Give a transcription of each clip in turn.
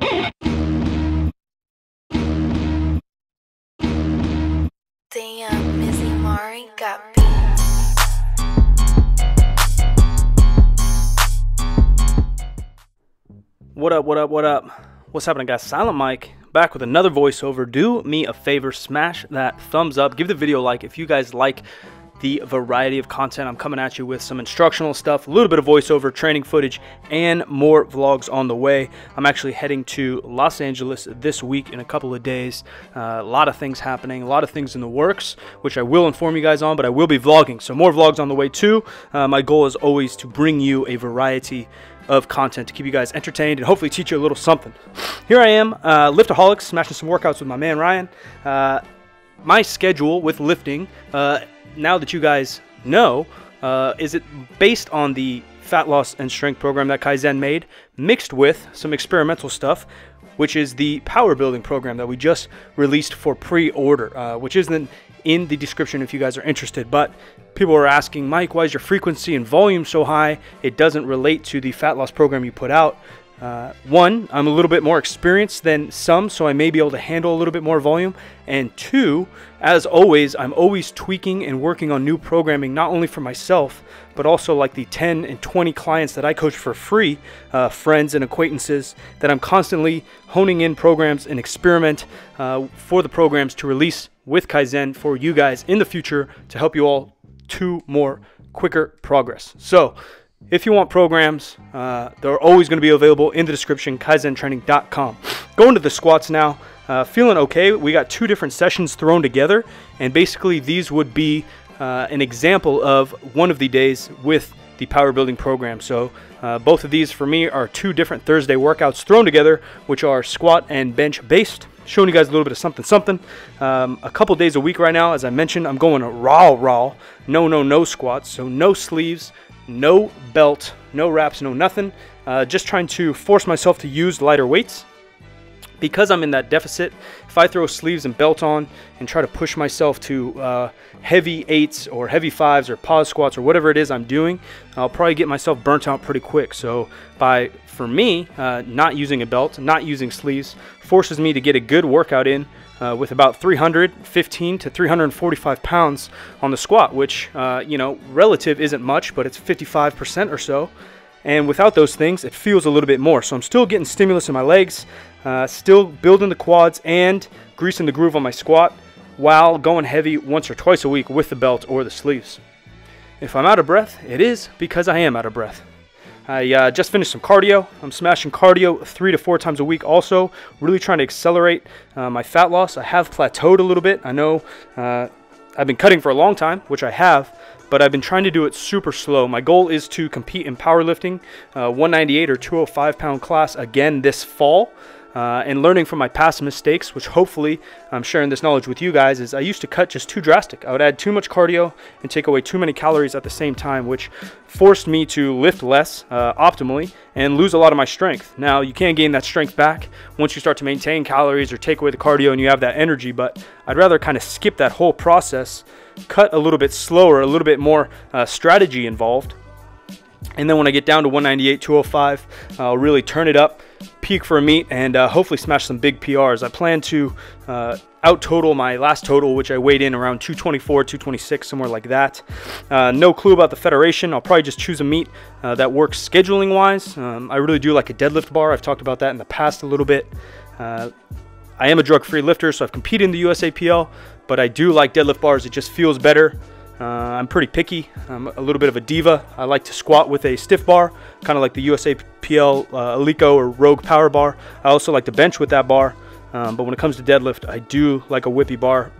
Damn, Mizzy Mari got What up, what up, what up? What's happening, guys? Silent Mike back with another voiceover. Do me a favor, smash that thumbs up, give the video a like if you guys like the variety of content I'm coming at you with. Some instructional stuff, a little bit of voiceover, training footage, and more vlogs on the way. I'm actually heading to Los Angeles this week in a couple of days. A lot of things happening, a lot of things in the works, which I will inform you guys on, but I will be vlogging, so more vlogs on the way too. My goal is always to bring you a variety of content to keep you guys entertained and hopefully teach you a little something. Here I am, Liftaholics, smashing some workouts with my man Ryan. My schedule with lifting, now that you guys know, is it based on the fat loss and strength program that Kaizen made, mixed with some experimental stuff, which is the power building program that we just released for pre-order, which isn't in the description if you guys are interested. But people are asking, Mike, why is your frequency and volume so high? It doesn't relate to the fat loss program you put out. One, I'm a little bit more experienced than some, so I may be able to handle a little bit more volume. And two, as always, I'm always tweaking and working on new programming, not only for myself, but also like the 10 and 20 clients that I coach for free, friends and acquaintances, that I'm constantly honing in programs and experiment for the programs to release with Kaizen for you guys in the future to help you all to more quicker progress. So if you want programs, they're always going to be available in the description, kaizentraining.com. Going to the squats now, feeling okay. We got 2 different sessions thrown together, and basically these would be an example of one of the days with the power building program. So both of these for me are 2 different Thursday workouts thrown together, which are squat and bench based. Showing you guys a little bit of something. A couple days a week right now, as I mentioned, I'm going raw, no squats, so no sleeves, no belt, no wraps, no nothing. Just trying to force myself to use lighter weights. Because I'm in that deficit, if I throw sleeves and belt on and try to push myself to heavy 8s or heavy 5s or pause squats or whatever it is I'm doing, I'll probably get myself burnt out pretty quick. So for me, not using a belt, not using sleeves, forces me to get a good workout in with about 315 to 345 pounds on the squat, which, you know, relative isn't much, but it's 55% or so. And without those things, it feels a little bit more. So I'm still getting stimulus in my legs, still building the quads and greasing the groove on my squat while going heavy once or twice a week with the belt or the sleeves. If I'm out of breath, it is because I am out of breath. I just finished some cardio. I'm smashing cardio 3 to 4 times a week also, really trying to accelerate my fat loss. I have plateaued a little bit. I know I've been cutting for a long time, which I have, but I've been trying to do it super slow. My goal is to compete in powerlifting, 198 or 205 pound class again this fall. And learning from my past mistakes, which hopefully I'm sharing this knowledge with you guys, is I used to cut just too drastic. I would add too much cardio and take away too many calories at the same time, which forced me to lift less optimally and lose a lot of my strength. Now, you can gain that strength back once you start to maintain calories or take away the cardio and you have that energy, but I'd rather kind of skip that whole process, cut a little bit slower, a little bit more strategy involved. And then when I get down to 198, 205, I'll really turn it up, peak for a meet, and hopefully smash some big PRs. I plan to out total my last total, which I weighed in around 224, 226, somewhere like that. No clue about the federation. I'll probably just choose a meet that works scheduling wise. I really do like a deadlift bar. I've talked about that in the past a little bit. I am a drug-free lifter, so I've competed in the USAPL, but I do like deadlift bars. It just feels better. I'm pretty picky. I'm a little bit of a diva. I like to squat with a stiff bar, kind of like the USAPL Alico or Rogue Power Bar. I also like to bench with that bar, but when it comes to deadlift, I do like a whippy bar.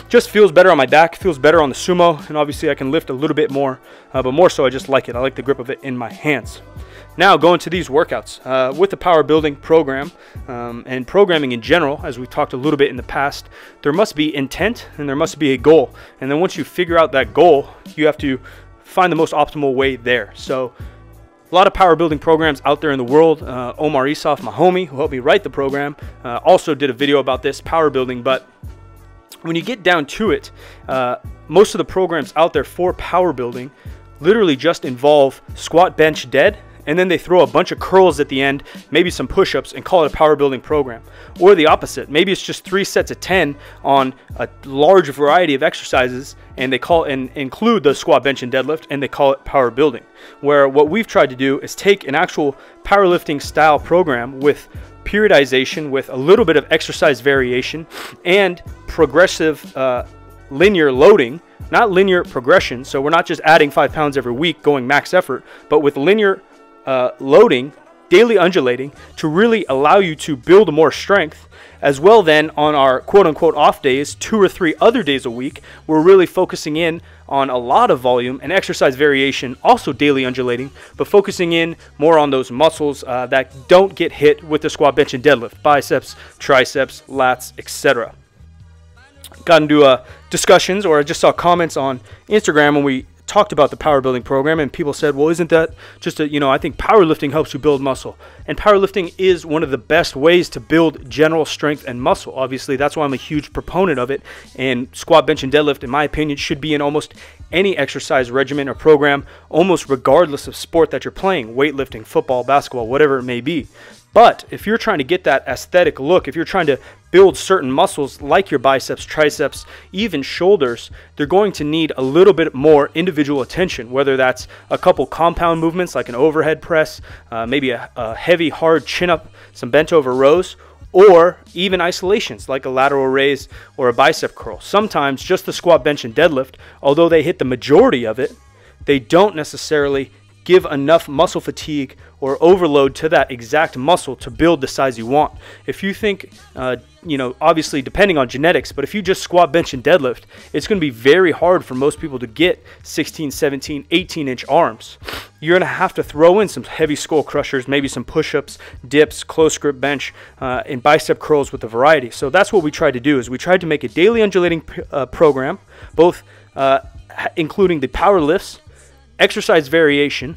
Just feels better on my back, feels better on the sumo, and obviously I can lift a little bit more, but more so I just like it. I like the grip of it in my hands. Now going to these workouts with the power building program and programming in general, as we talked a little bit in the past, there must be intent and there must be a goal. And then once you figure out that goal, you have to find the most optimal way there. So a lot of power building programs out there in the world. Omar Isaf, my homie, who helped me write the program, also did a video about this power building. But when you get down to it, most of the programs out there for power building literally just involve squat, bench, dead, and then they throw a bunch of curls at the end, maybe some push-ups, and call it a power building program. Or the opposite, maybe it's just 3 sets of 10 on a large variety of exercises, and they call and include the squat, bench, and deadlift, and they call it power building. Where what we've tried to do is take an actual powerlifting style program with periodization, with a little bit of exercise variation, and progressive linear loading, not linear progression. So we're not just adding 5 pounds every week going max effort, but with linear loading, daily undulating, to really allow you to build more strength. As well, then on our quote-unquote off days, 2 or 3 other days a week, we're really focusing in on a lot of volume and exercise variation, also daily undulating, but focusing in more on those muscles that don't get hit with the squat, bench, and deadlift: biceps, triceps, lats, etc. Got into discussions, or I just saw comments on Instagram when we talked about the power building program, and people said, well, isn't that just I think powerlifting helps you build muscle. And powerlifting is one of the best ways to build general strength and muscle. Obviously, that's why I'm a huge proponent of it. And squat, bench, and deadlift, in my opinion, should be in almost any exercise regimen or program, almost regardless of sport that you're playing: weightlifting, football, basketball, whatever it may be. But if you're trying to get that aesthetic look, if you're trying to build certain muscles like your biceps, triceps, even shoulders, they're going to need a little bit more individual attention, whether that's a couple compound movements like an overhead press, maybe a heavy, hard chin-up, some bent over rows, or even isolations like a lateral raise or a bicep curl. Sometimes just the squat, bench, and deadlift, although they hit the majority of it, they don't necessarily give enough muscle fatigue or overload to that exact muscle to build the size you want. If you think, obviously depending on genetics, but if you just squat, bench, and deadlift, it's going to be very hard for most people to get 16, 17, 18-inch arms. You're going to have to throw in some heavy skull crushers, maybe some push-ups, dips, close grip bench, and bicep curls with a variety. So that's what we tried to do, is we tried to make a daily undulating program, both including the power lifts, exercise variation,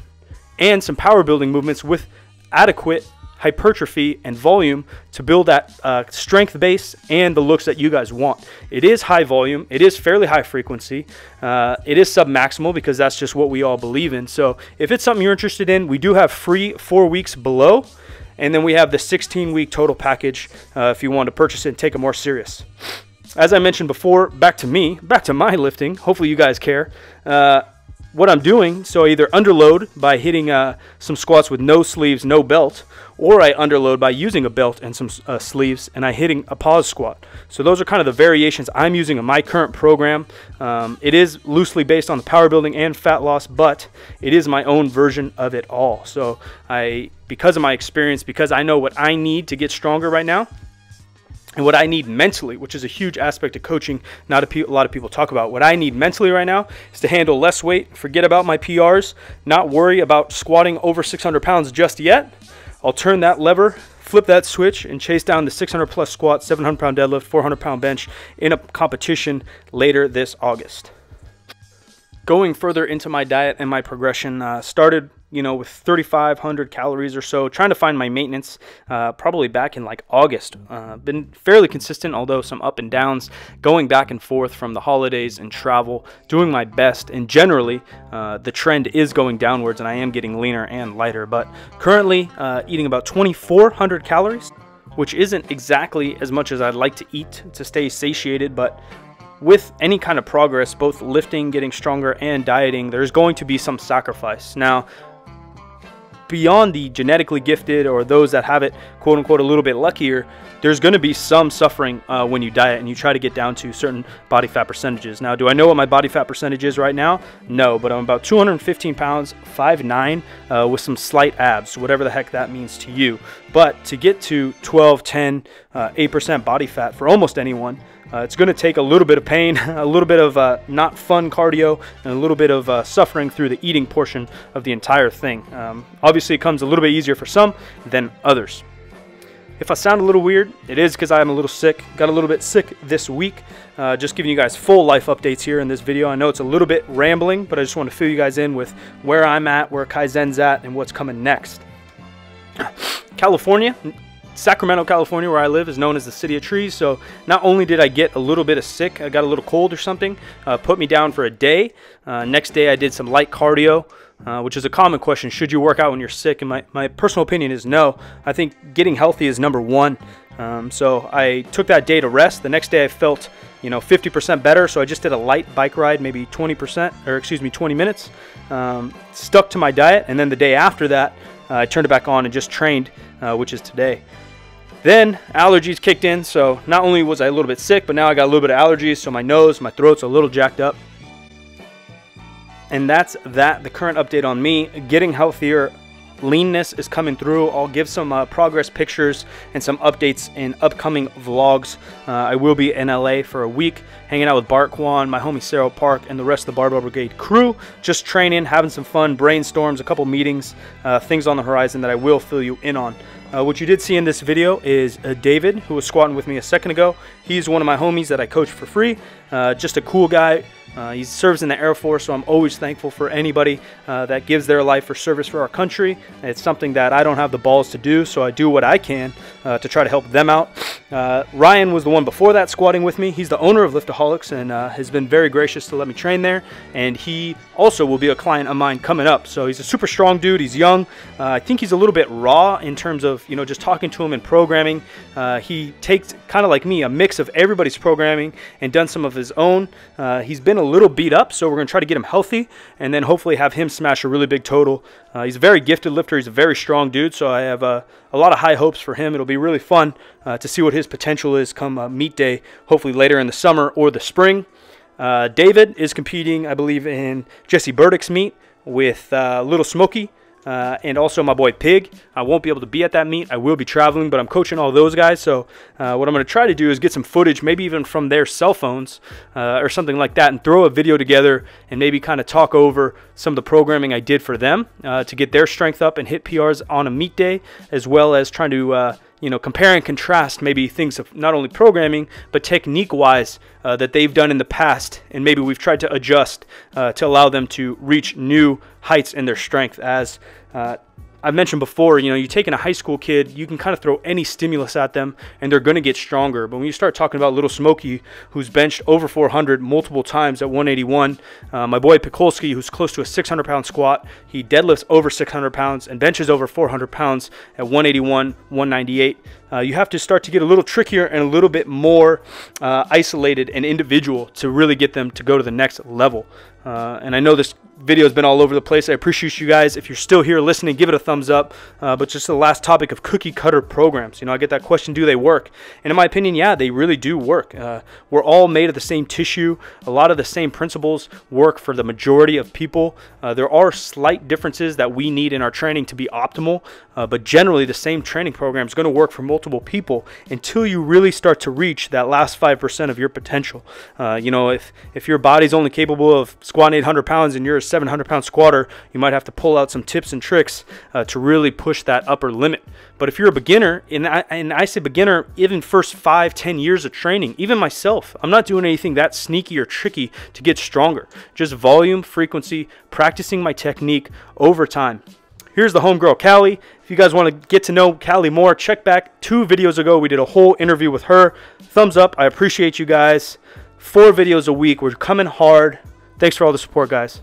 and some power building movements with adequate hypertrophy and volume to build that strength base and the looks that you guys want. It is high volume, it is fairly high frequency, it is sub-maximal because that's just what we all believe in. So if it's something you're interested in, we do have free 4 weeks below, and then we have the 16-week total package if you want to purchase it and take it more serious. As I mentioned before, back to my lifting. Hopefully you guys care. What I'm doing, so I either underload by hitting some squats with no sleeves, no belt, or I underload by using a belt and some sleeves, and I hitting a pause squat. So those are kind of the variations I'm using in my current program. It is loosely based on the power building and fat loss, but it is my own version of it all. So because of my experience, because I know what I need to get stronger right now, and what I need mentally, which is a huge aspect of coaching, not a lot of people talk about. What I need mentally right now is to handle less weight, forget about my PRs, not worry about squatting over 600 pounds just yet. I'll turn that lever, flip that switch, and chase down the 600 plus squat, 700 pound deadlift, 400 pound bench in a competition later this August. Going further into my diet and my progression, started with 3,500 calories or so, trying to find my maintenance probably back in like August. Been fairly consistent, although some up and downs, going back and forth from the holidays and travel, doing my best, and generally the trend is going downwards and I am getting leaner and lighter, but currently eating about 2,400 calories, which isn't exactly as much as I'd like to eat to stay satiated, but with any kind of progress, both lifting, getting stronger, and dieting, there's going to be some sacrifice. Now, beyond the genetically gifted or those that have it quote unquote a little bit luckier, there's going to be some suffering when you diet and you try to get down to certain body fat percentages. Now, do I know what my body fat percentage is right now? No, but I'm about 215 pounds, 5'9", with some slight abs, whatever the heck that means to you. But to get to 12, 10, 8% body fat for almost anyone, it's going to take a little bit of pain, a little bit of not fun cardio, and a little bit of suffering through the eating portion of the entire thing. Obviously, it comes a little bit easier for some than others. If I sound a little weird, it is because I'm a little sick. Got a little bit sick this week. Just giving you guys full life updates here in this video. I know it's a little bit rambling, but I just want to fill you guys in with where I'm at, where Kaizen's at, and what's coming next. California, Sacramento, California, where I live, is known as the City of Trees. So not only did I get a little bit of sick, I got a little cold or something, put me down for a day. Next day I did some light cardio, which is a common question. Should you work out when you're sick? And my personal opinion is no. I think getting healthy is number one. So I took that day to rest. The next day I felt 50% better, so I just did a light bike ride, maybe 20 minutes, stuck to my diet, and then the day after that I turned it back on and just trained, which is today. Then allergies kicked in, so not only was I a little bit sick, but now I got a little bit of allergies, so my nose, my throat's a little jacked up. And that's that, the current update on me. Getting healthier, leanness is coming through. I'll give some progress pictures and some updates in upcoming vlogs. I will be in LA for a week, hanging out with Bart Kwan, my homie Sarah Park, and the rest of the Barbell Brigade crew, just training, having some fun, brainstorms, a couple meetings, things on the horizon that I will fill you in on. What you did see in this video is David, who was squatting with me a second ago. He's one of my homies that I coach for free. Just a cool guy. He serves in the Air Force, so I'm always thankful for anybody that gives their life for service for our country. It's something that I don't have the balls to do, so I do what I can to try to help them out. Ryan was the one before that squatting with me. He's the owner of Liftaholics and has been very gracious to let me train there, and he also will be a client of mine coming up. So he's a super strong dude. He's young. I think he's a little bit raw in terms of just talking to him and programming. He takes, kind of like me, a mix of everybody's programming and done some of his own. He's been a little beat up, so we're going to try to get him healthy and then hopefully have him smash a really big total. He's a very gifted lifter. He's a very strong dude, so I have a lot of high hopes for him. It'll be really fun to see what his potential is come meet day, hopefully later in the summer or the spring. David is competing, I believe, in Jesse Burdick's meet with Little Smokey. And also my boy Pig. I won't be able to be at that meet. I will be traveling, but I'm coaching all those guys. So what I'm going to try to do is get some footage, maybe even from their cell phones or something like that, and throw a video together and maybe kind of talk over some of the programming I did for them to get their strength up and hit PRs on a meet day, as well as trying to compare and contrast maybe things of not only programming, but technique-wise that they've done in the past, and maybe we've tried to adjust to allow them to reach new heights in their strength. As I've mentioned before, you taking a high school kid, you can kind of throw any stimulus at them and they're going to get stronger. But when you start talking about Little Smokey, who's benched over 400 multiple times at 181, my boy Pikolsky, who's close to a 600-pound squat, he deadlifts over 600 pounds and benches over 400 pounds at 181, 198. You have to start to get a little trickier and a little bit more isolated and individual to really get them to go to the next level. And I know this video has been all over the place. I appreciate you guys. If you're still here listening, give it a thumbs up. But just the last topic of cookie cutter programs. I get that question, do they work? And in my opinion, yeah, they really do work. We're all made of the same tissue. A lot of the same principles work for the majority of people. There are slight differences that we need in our training to be optimal. But generally, the same training program is going to work for multiple people until you really start to reach that last 5% of your potential. If your body's only capable of squatting 800 pounds and you're a 700-pound squatter, you might have to pull out some tips and tricks to really push that upper limit. But if you're a beginner, and I say beginner, even first 5-10 years of training, even myself, I'm not doing anything that sneaky or tricky to get stronger. Just volume, frequency, practicing my technique over time. Here's the homegirl, Callie. If you guys want to get to know Callie more, check back 2 videos ago. We did a whole interview with her. Thumbs up. I appreciate you guys. 4 videos a week. We're coming hard. Thanks for all the support, guys.